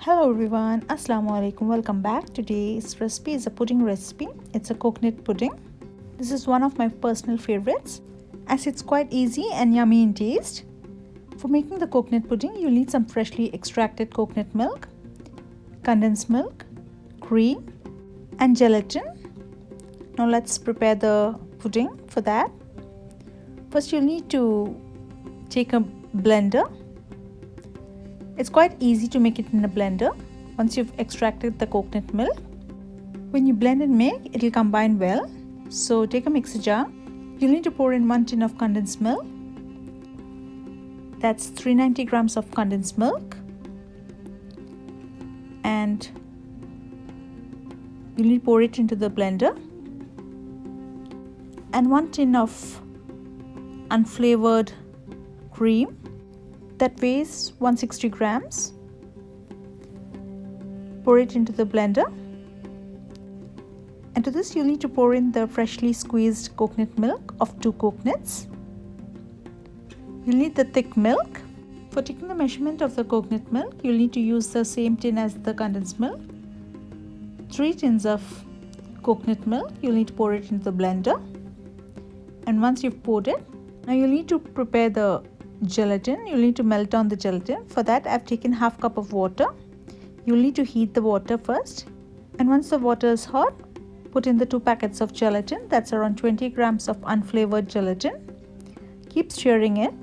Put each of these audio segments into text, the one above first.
Hello everyone, Assalamu alaikum. Welcome back. Today's recipe is a pudding recipe. It's a coconut pudding. This is one of my personal favorites as it's quite easy and yummy in taste. For making the coconut pudding, you'll need some freshly extracted coconut milk, condensed milk, cream and gelatin. Now let's prepare the pudding. For that, first you'll need to take a blender. It's quite easy to make it in a blender once you've extracted the coconut milk. When you blend and make, it will combine well. So take a mixer jar. You'll need to pour in 1 tin of condensed milk. That's 390 grams of condensed milk. And you'll need to pour it into the blender. And 1 tin of unflavored cream. That weighs 160 grams. Pour it into the blender. And to this you'll need to pour in the freshly squeezed coconut milk of 2 coconuts. You'll need the thick milk. For taking the measurement of the coconut milk, you'll need to use the same tin as the condensed milk. 3 tins of coconut milk. You'll need to pour it into the blender. And once you've poured it, now you'll need to prepare the gelatin. You'll need to melt down the gelatin. For that, I've taken half cup of water. You'll need to heat the water first, and once the water is hot, put in the 2 packets of gelatin. That's around 20 grams of unflavored gelatin. Keep stirring it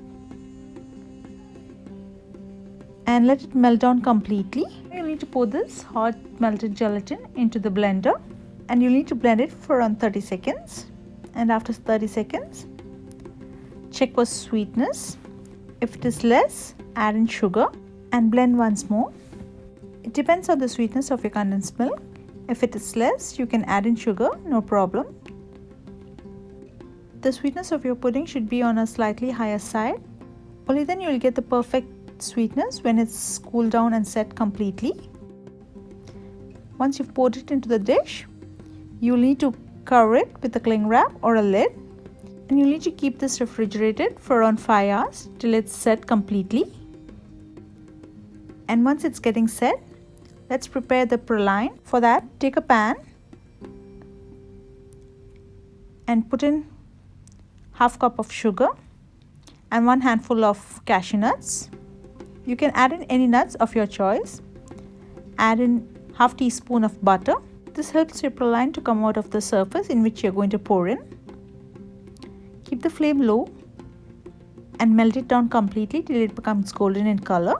and let it melt down completely. You'll need to pour this hot melted gelatin into the blender, and you'll need to blend it for around 30 seconds. And after 30 seconds, check for sweetness. If it is less, add in sugar and blend once more. It depends on the sweetness of your condensed milk. If it is less, you can add in sugar, no problem. The sweetness of your pudding should be on a slightly higher side. Only then you will get the perfect sweetness when it's cooled down and set completely. Once you've poured it into the dish, you'll need to cover it with a cling wrap or a lid. And you'll need to keep this refrigerated for around 5 hours till it's set completely. And once it's getting set, let's prepare the praline. For that, take a pan and put in half cup of sugar and 1 handful of cashew nuts. You can add in any nuts of your choice. Add in half teaspoon of butter. This helps your praline to come out of the surface in which you're going to pour in. Keep the flame low and melt it down completely till it becomes golden in color.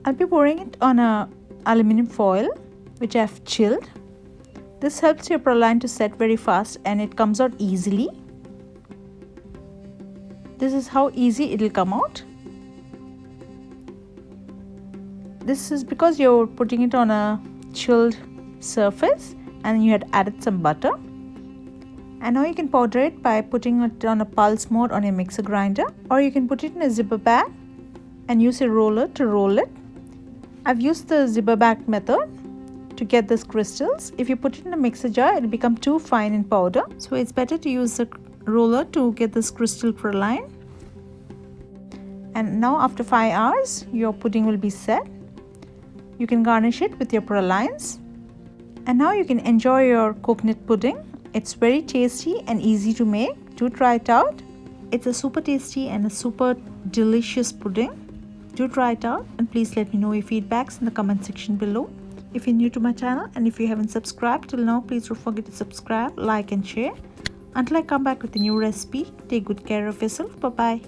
I'll be pouring it on a aluminium foil which I've chilled. This helps your praline to set very fast and it comes out easily. This is how easy it will come out. This is because you're putting it on a chilled surface and you had added some butter. And now you can powder it by putting it on a pulse mode on your mixer grinder, or you can put it in a zipper bag and use a roller to roll it. I've used the zipper bag method to get these crystals. If you put it in a mixer jar, it will become too fine in powder. So it's better to use the roller to get this crystal praline. And now after 5 hours, your pudding will be set. You can garnish it with your pralines. And now you can enjoy your coconut pudding. It's very tasty and easy to make. Do try it out. It's a super tasty and a super delicious pudding. Do try it out and please let me know your feedbacks in the comment section below. If you're new to my channel and if you haven't subscribed till now, please don't forget to subscribe, like and share. Until I come back with a new recipe, take good care of yourself. Bye bye.